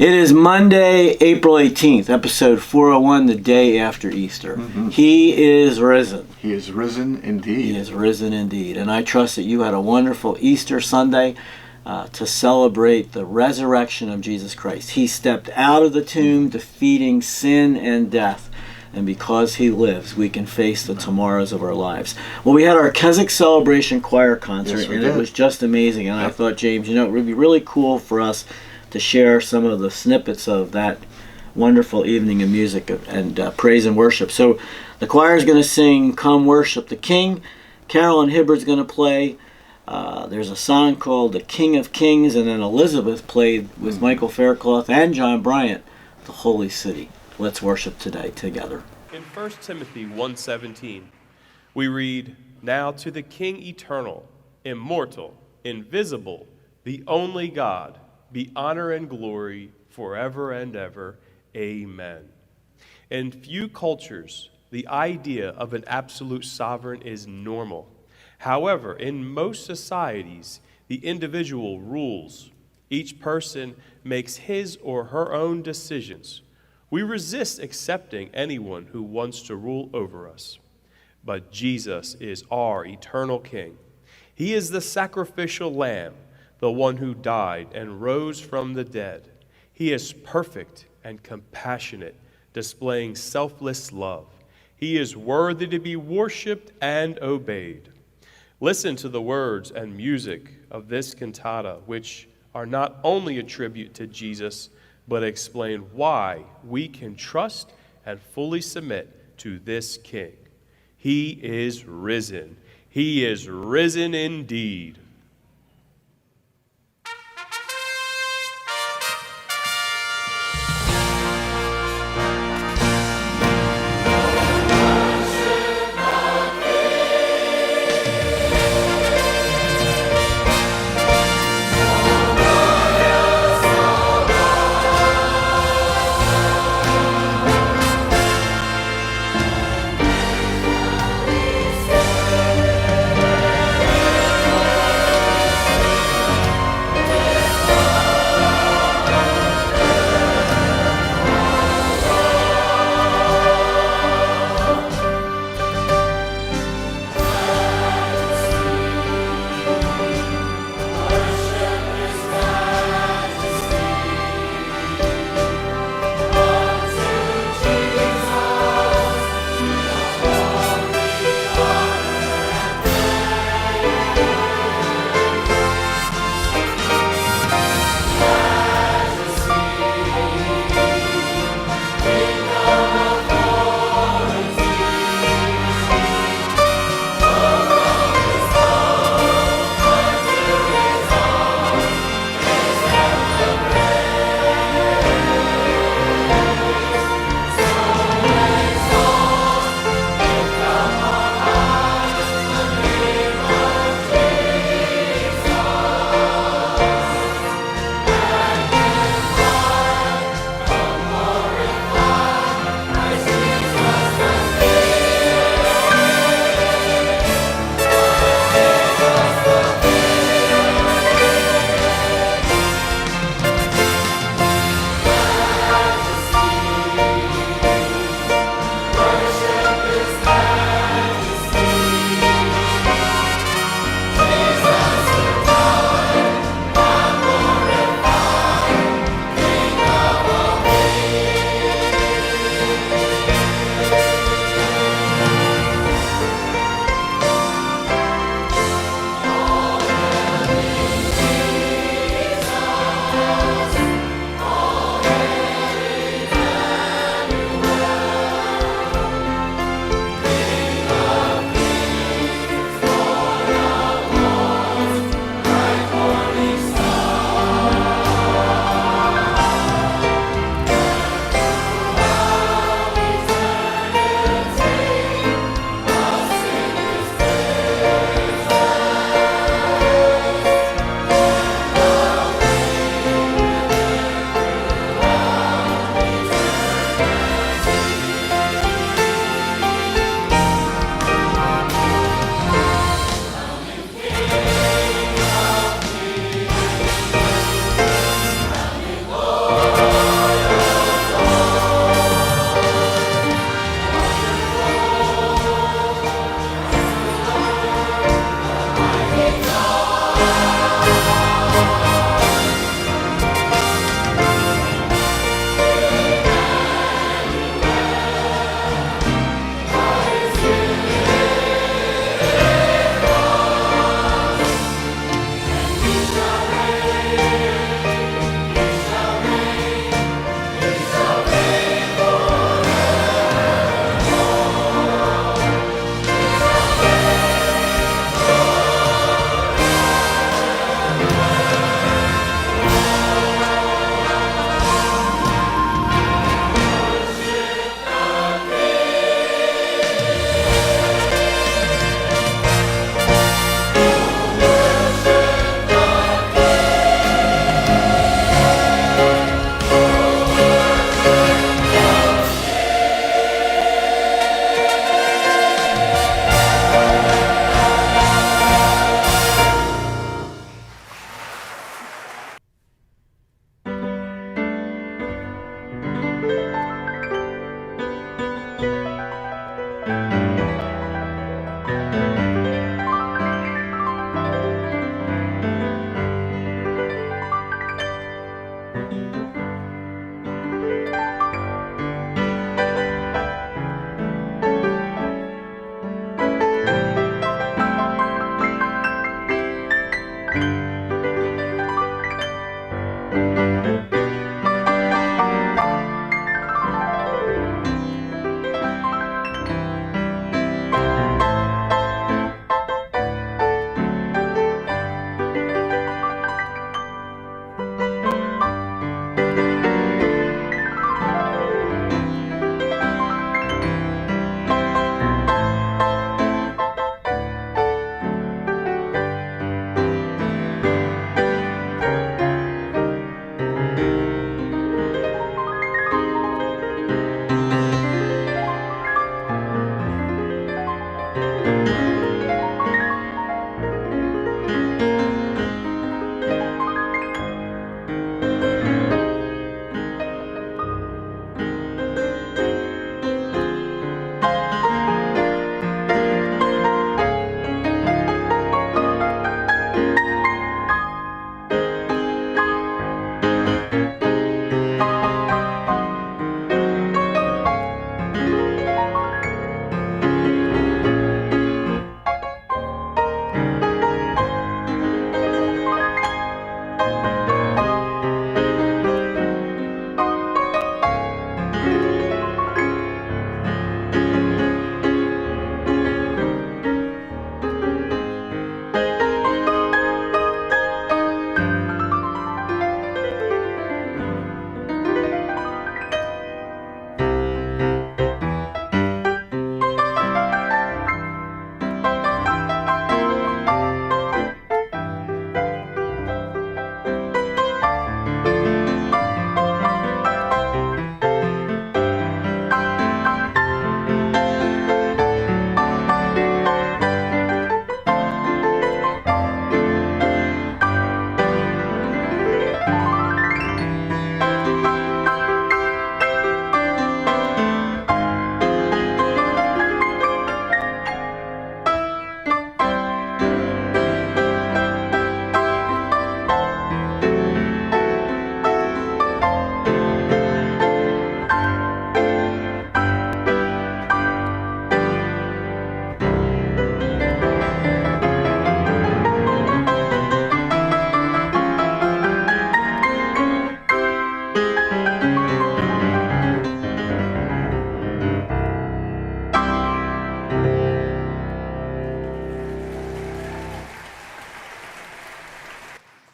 It is Monday, April 18th, episode 401, the day after Easter. Mm-hmm. He is risen. He is risen indeed. He is risen indeed. And I trust that you had a wonderful Easter Sunday to celebrate the resurrection of Jesus Christ. He stepped out of the tomb, defeating sin and death. And because he lives, we can face the tomorrows of our lives. Well, we had our Keswick Celebration Choir concert, and it was just amazing. And I thought, James, it would be really cool for us to share some of the snippets of that wonderful evening of music and praise and worship. So the choir is going to sing Come Worship the King. Carolyn Hibbard's going to play. There's a song called The King of Kings, and then Elizabeth played with Michael Faircloth and John Bryant, The Holy City. Let's worship today together. In 1 Timothy 1:17, we read, "Now to the King eternal, immortal, invisible, the only God, be honor and glory forever and ever. Amen." In few cultures, the idea of an absolute sovereign is normal. However, in most societies, the individual rules. Each person makes his or her own decisions. We resist accepting anyone who wants to rule over us. But Jesus is our eternal King. He is the sacrificial lamb, the one who died and rose from the dead. He is perfect and compassionate, displaying selfless love. He is worthy to be worshiped and obeyed. Listen to the words and music of this cantata, which are not only a tribute to Jesus, but explain why we can trust and fully submit to this King. He is risen. He is risen indeed.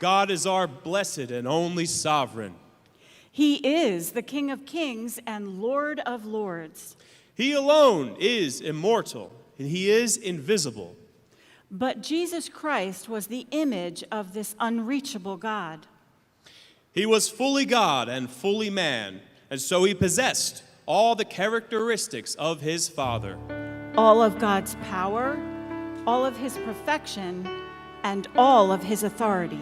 God is our blessed and only sovereign. He is the King of kings and Lord of lords. He alone is immortal, and he is invisible. But Jesus Christ was the image of this unreachable God. He was fully God and fully man, and so he possessed all the characteristics of his Father. All of God's power, all of his perfection, and all of his authority.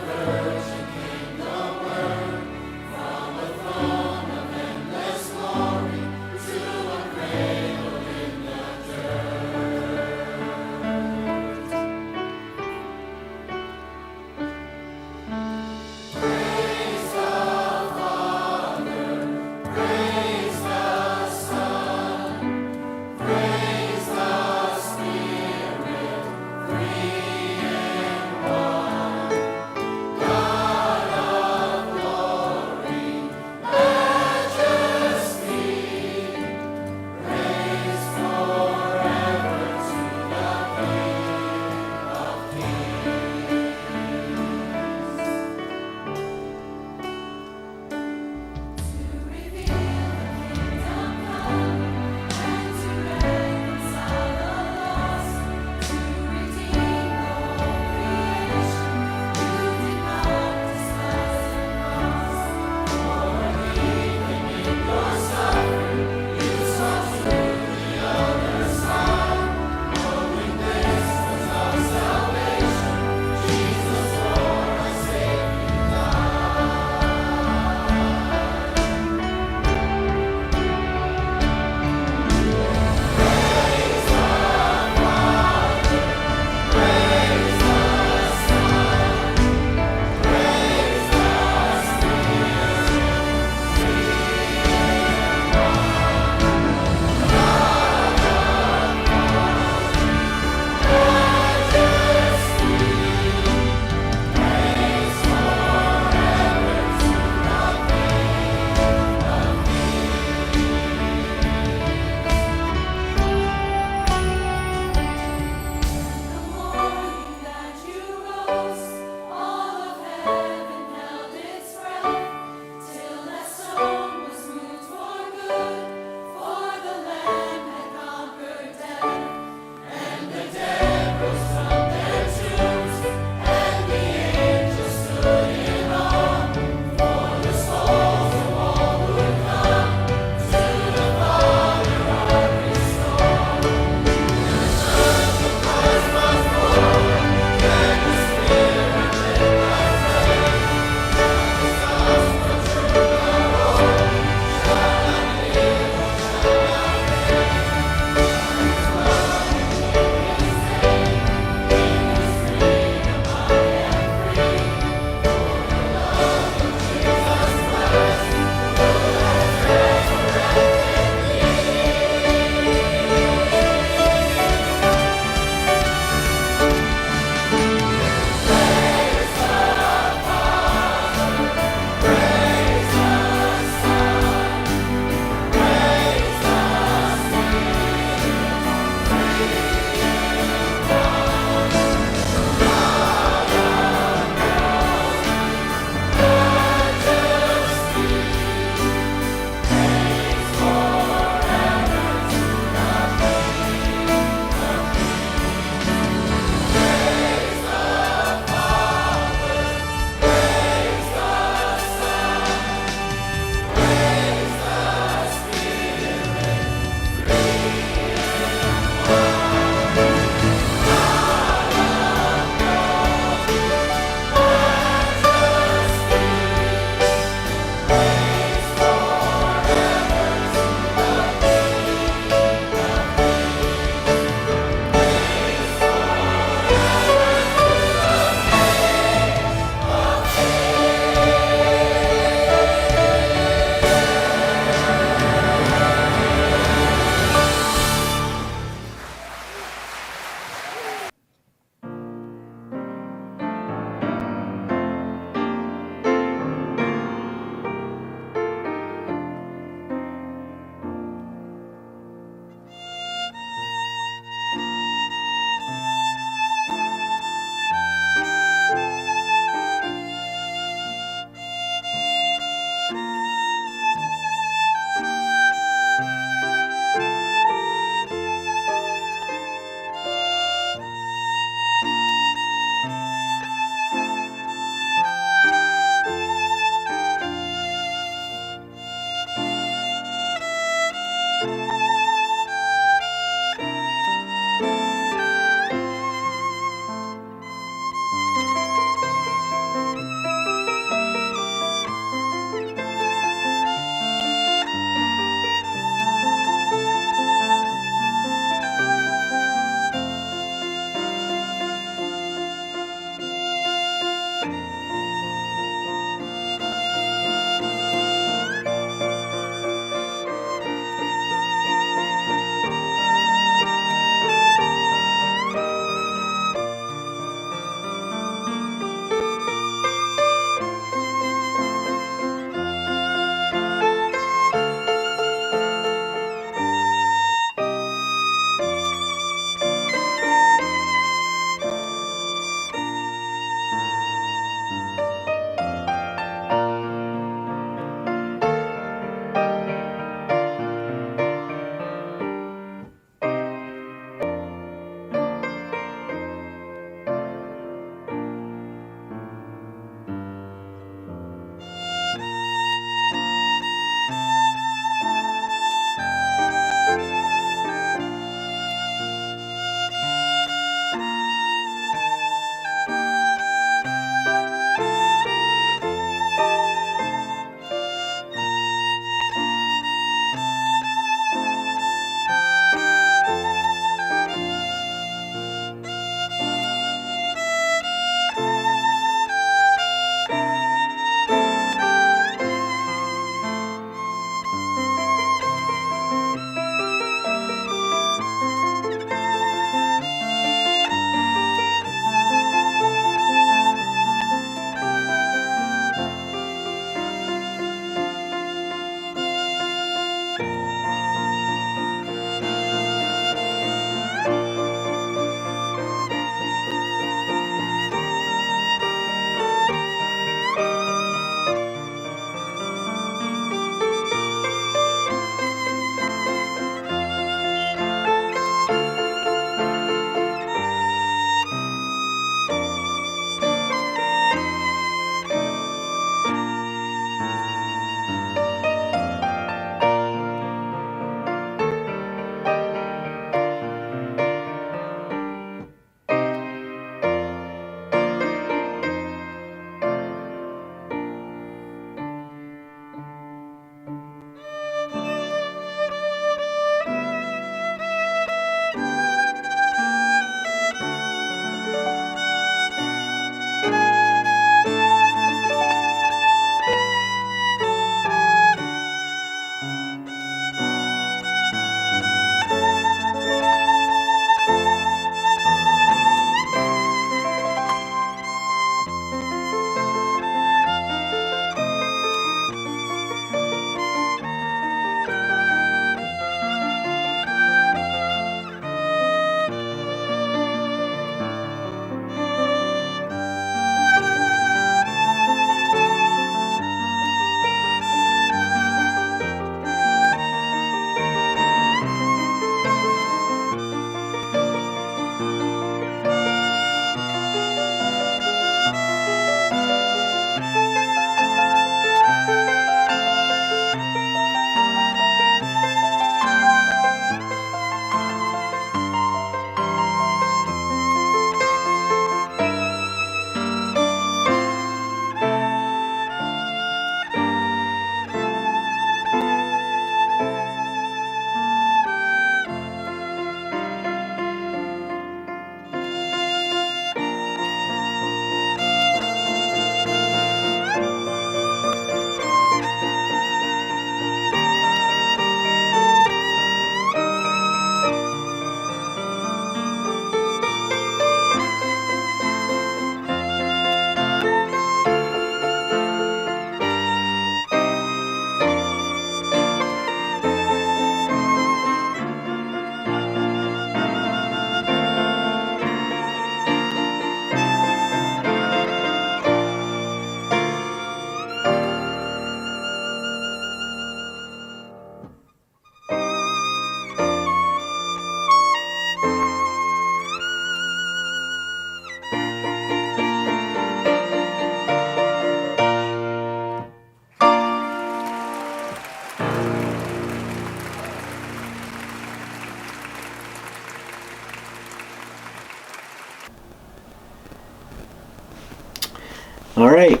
All right.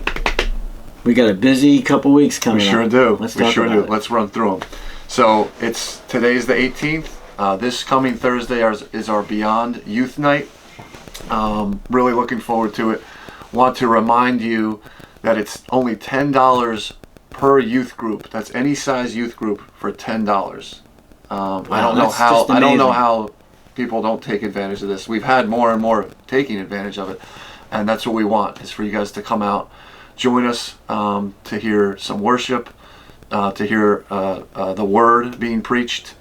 We got a busy couple weeks coming We sure up. do. Let's We talk sure about do. it. Let's run through them. So today's the 18th. This coming Thursday is our Beyond Youth Night. Really looking forward to it. Want to remind you that it's only $10 per youth group. That's any size youth group for $10. I don't know that's just amazing. how people don't take advantage of this. We've had more and more taking advantage of it, and that's what we want, is for you guys to come out, join us, to hear some worship, to hear the word being preached,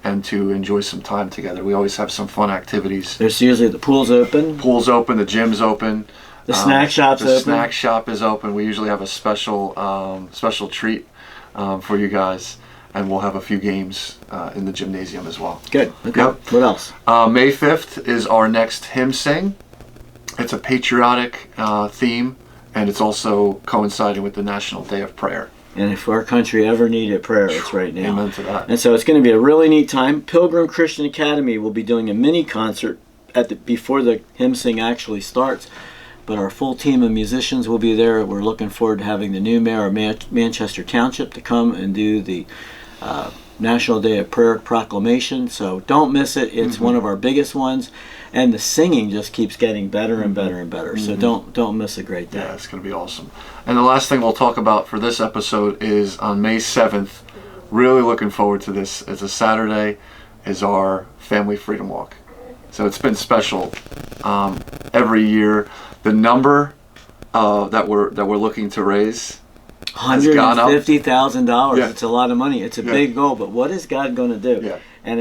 and to enjoy some time together. We always have some fun activities. There's usually the pool's open. Pool's open, the gym's open. The snack shop's the open. snack shop is open. We usually have a special treat for you guys, and we'll have a few games in the gymnasium as well. Good. Okay. Yep. What else? May 5th is our next hymn sing. It's a patriotic theme, and it's also coinciding with the National Day of Prayer. And if our country ever needed prayer, it's right now. Amen to that. And so it's going to be a really neat time. Pilgrim Christian Academy will be doing a mini concert before the hymn sing actually starts. But our full team of musicians will be there. We're looking forward to having the new mayor of Manchester Township to come and do the National Day of Prayer proclamation. So don't miss it. It's one of our biggest ones. And the singing just keeps getting better and better and better. So don't miss a great day. Yeah, it's going to be awesome. And the last thing we'll talk about for this episode is on May 7th. Really looking forward to this. It's a Saturday. Is our Family Freedom Walk. So it's been special every year. The number that we're looking to raise has gone up. $150,000. Yeah. It's a lot of money. It's a big goal. But what is God going to do? Yeah. And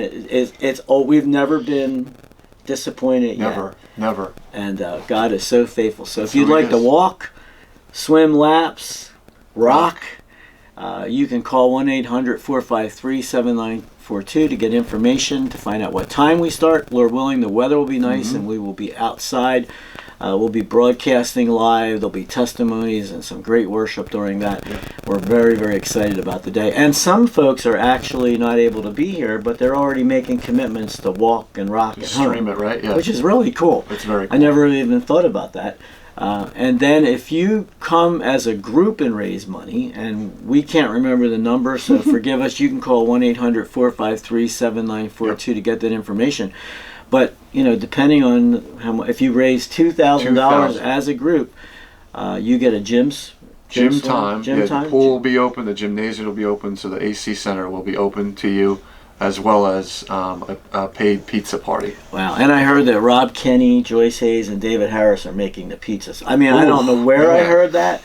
we've never been disappointed yet. Never. And God is so faithful. So if who you'd he like to is. walk, swim laps, rock, you can call 1-800-453-7942 to get information, to find out what time we start. Lord willing, the weather will be nice and we will be outside. We'll be broadcasting live. There'll be testimonies and some great worship during that. We're very, very excited about the day. And some folks are actually not able to be here, but they're already making commitments to walk and rock at home. Stream it, right? Yeah. Which is really cool. It's very cool. I never really even thought about that. And then if you come as a group and raise money, and we can't remember the number, so forgive us, you can call 1-800-453-7942 to get that information. But, depending on how much, if you raise $2,000 as a group, you get a gym time. The pool will be open, the gymnasium will be open, so the AC Center will be open to you, as well as a paid pizza party. Wow. And I heard that Rob Kenny, Joyce Hayes, and David Harris are making the pizzas. I mean, I don't know where I heard that,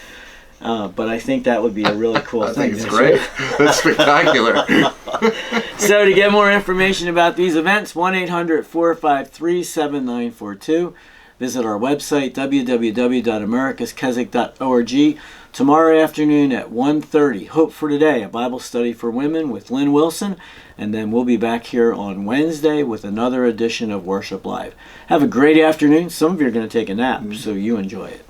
but I think that would be a really cool I thing. think it's great. That's spectacular. So to get more information about these events, 1-800-453-7942. Visit our website, www.americaskeswick.org. Tomorrow afternoon at 1:30, Hope for Today, a Bible study for women with Lynn Wilson. And then we'll be back here on Wednesday with another edition of Worship Live. Have a great afternoon. Some of you are going to take a nap, so you enjoy it.